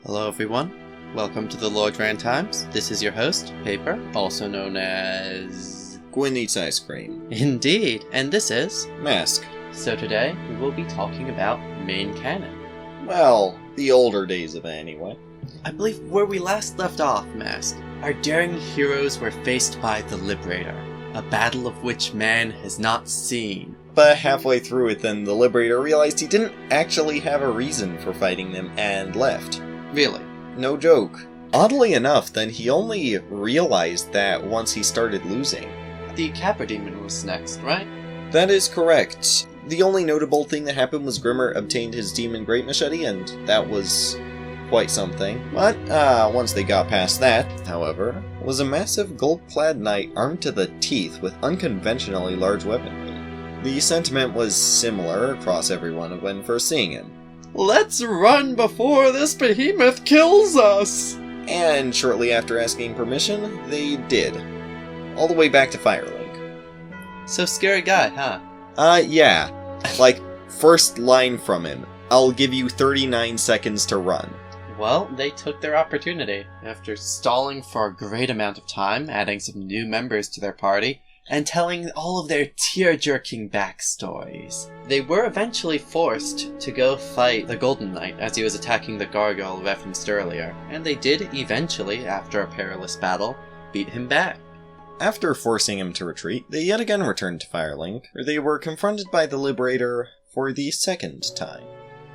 Hello everyone, welcome to the Lord Rand Times. This is your host, Paper, also known as... Gwyn eats ice cream. Indeed, and this is... Mask. So today, we will be talking about main canon. Well, the older days of it anyway. I believe where we last left off, Mask, our daring heroes were faced by the Liberator, a battle of which man has not seen. But halfway through it then, the Liberator realized he didn't actually have a reason for fighting them and left. Really? No joke. Oddly enough, then he only realized that once he started losing. The Capra Demon was next, right? That is correct. The only notable thing that happened was Grimmer obtained his Demon Great Machete, and that was quite something. But once they got past that, however, was a massive gold-clad knight armed to the teeth with unconventionally large weaponry. The sentiment was similar across everyone when first seeing him. Let's run before this behemoth kills us! And shortly after asking permission, they did. All the way back to Firelink. So scary guy, huh? Yeah. Like, first line from him. I'll give you 39 seconds to run. Well, they took their opportunity. After stalling for a great amount of time, adding some new members to their party, and telling all of their tear-jerking backstories. They were eventually forced to go fight the Golden Knight as he was attacking the gargoyle referenced earlier, and they did eventually, after a perilous battle, beat him back. After forcing him to retreat, they yet again returned to Firelink, where they were confronted by the Liberator for the second time.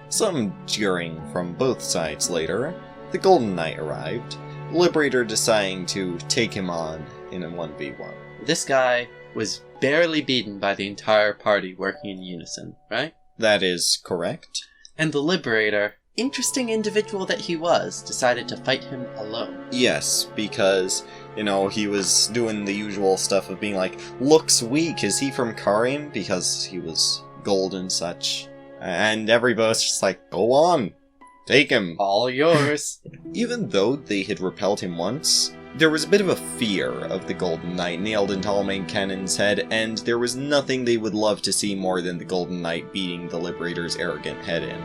Some jeering from both sides later, the Golden Knight arrived, the Liberator deciding to take him on in a 1v1. This guy was barely beaten by the entire party working in unison, right? That is correct. And the Liberator, interesting individual that he was, decided to fight him alone. Yes, because, he was doing the usual stuff of being like, looks weak, is he from Karim? Because he was gold and such. And everybody's just like, go on, take him. All yours. Even though they had repelled him once, there was a bit of a fear of the Golden Knight nailed into all main cannon's head, and there was nothing they would love to see more than the Golden Knight beating the Liberator's arrogant head in.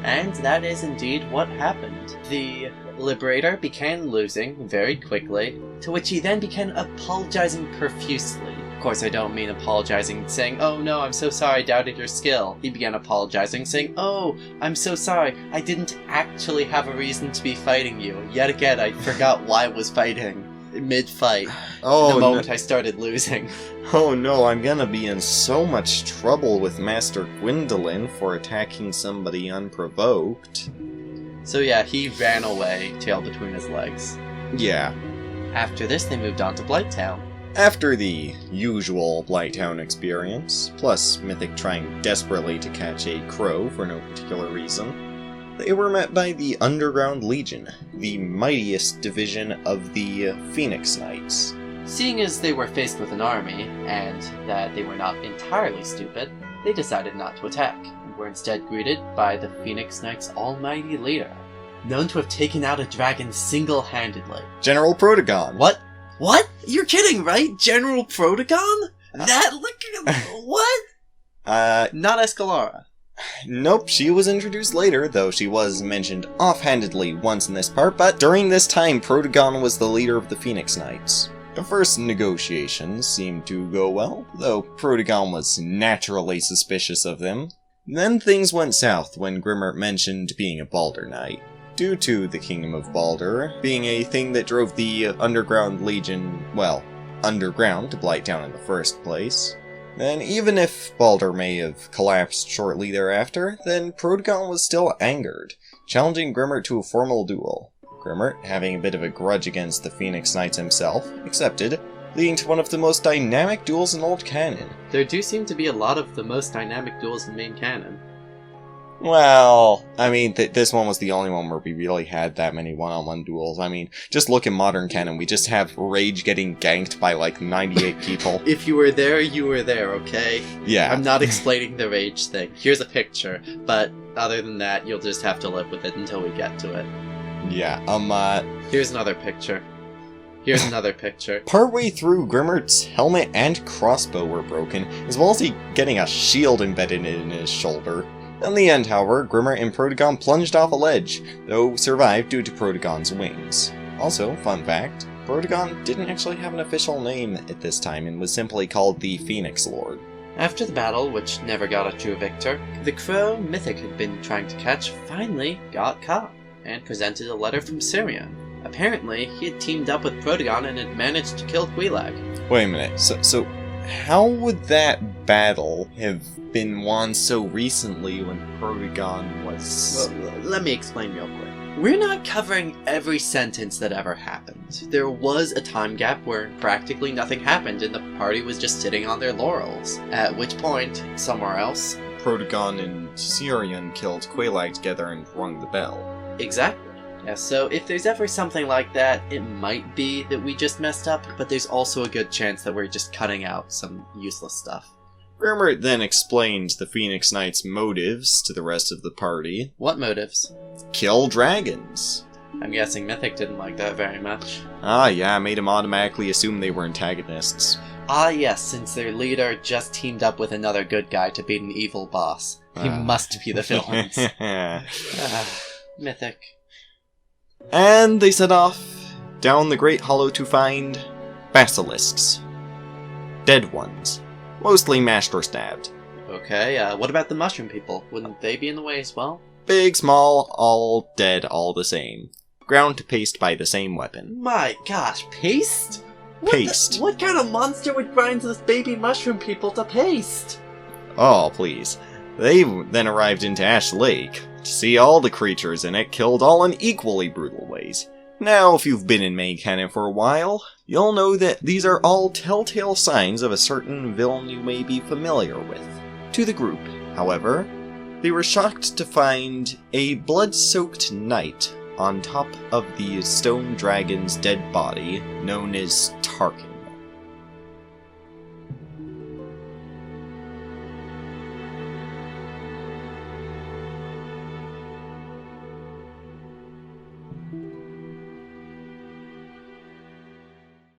And that is indeed what happened. The Liberator began losing very quickly, to which he then began apologizing profusely. Of course, I don't mean apologizing, saying, "Oh no, I'm so sorry, I doubted your skill." He began apologizing, saying, "Oh, I'm so sorry, I didn't actually have a reason to be fighting you. Yet again, I forgot why I was fighting mid-fight, the moment I started losing." Oh no, I'm gonna be in so much trouble with Master Gwendolyn for attacking somebody unprovoked. So yeah, he ran away, tail between his legs. Yeah. After this, they moved on to Blighttown. After the usual Blighttown experience, plus Mythic trying desperately to catch a crow for no particular reason, they were met by the Underground Legion, the mightiest division of the Phoenix Knights. Seeing as they were faced with an army, and that they were not entirely stupid, they decided not to attack, and were instead greeted by the Phoenix Knights' almighty leader, known to have taken out a dragon single-handedly. General Protagon! What? What? You're kidding, right? General Protagon? What? Not Escalara. Nope, she was introduced later, though she was mentioned offhandedly once in this part, but during this time, Protagon was the leader of the Phoenix Knights. The first negotiations seemed to go well, though Protagon was naturally suspicious of them. Then things went south when Grimmer mentioned being a Balder Knight. Due to the Kingdom of Balder being a thing that drove the Underground Legion, underground to Blighttown in the first place, then even if Balder may have collapsed shortly thereafter, then Protagon was still angered, challenging Grimmer to a formal duel. Grimmer, having a bit of a grudge against the Phoenix Knights himself, accepted, leading to one of the most dynamic duels in Old Canon. There do seem to be a lot of the most dynamic duels in main canon. Well, this one was the only one where we really had that many one-on-one duels. Just look at modern canon, we just have Rage getting ganked by 98 people. If you were there, you were there, okay? Yeah. I'm not explaining the Rage thing. Here's a picture, but other than that, you'll just have to live with it until we get to it. Yeah, Here's another picture. Here's another picture. Partway through, Grimmer's helmet and crossbow were broken, as well as he getting a shield embedded in his shoulder. In the end, however, Grimmer and Protagon plunged off a ledge, though survived due to Protagon's wings. Also, fun fact, Protagon didn't actually have an official name at this time and was simply called the Phoenix Lord. After the battle, which never got a true victor, the crow Mythic had been trying to catch finally got caught, and presented a letter from Syrian. Apparently, he had teamed up with Protagon and had managed to kill Quilag. Wait a minute, so how would that battle have been won so recently when Protagon was... Well, let me explain real quick. We're not covering every sentence that ever happened. There was a time gap where practically nothing happened and the party was just sitting on their laurels. At which point, somewhere else... Protagon and Syrian killed Quelaag together and rung the bell. Exactly. Yeah, so if there's ever something like that, it might be that we just messed up, but there's also a good chance that we're just cutting out some useless stuff. Grimmer then explained the Phoenix Knight's motives to the rest of the party. What motives? Kill dragons. I'm guessing Mythic didn't like that very much. Ah yeah, made him automatically assume they were antagonists. Ah yes, since their leader just teamed up with another good guy to beat an evil boss. He must be the villains. Mythic. And they set off down the Great Hollow to find basilisks. Dead ones. Mostly mashed or stabbed. Okay, what about the mushroom people? Wouldn't they be in the way as well? Big, small, all dead, all the same. Ground to paste by the same weapon. My gosh, paste? Paste. What kind of monster would grind those baby mushroom people to paste? Oh, please. They then arrived into Ash Lake to see all the creatures in it killed all in equally brutal ways. Now, if you've been in main canon for a while, you'll know that these are all telltale signs of a certain villain you may be familiar with. To the group, however, they were shocked to find a blood-soaked knight on top of the stone dragon's dead body, known as Tarkin.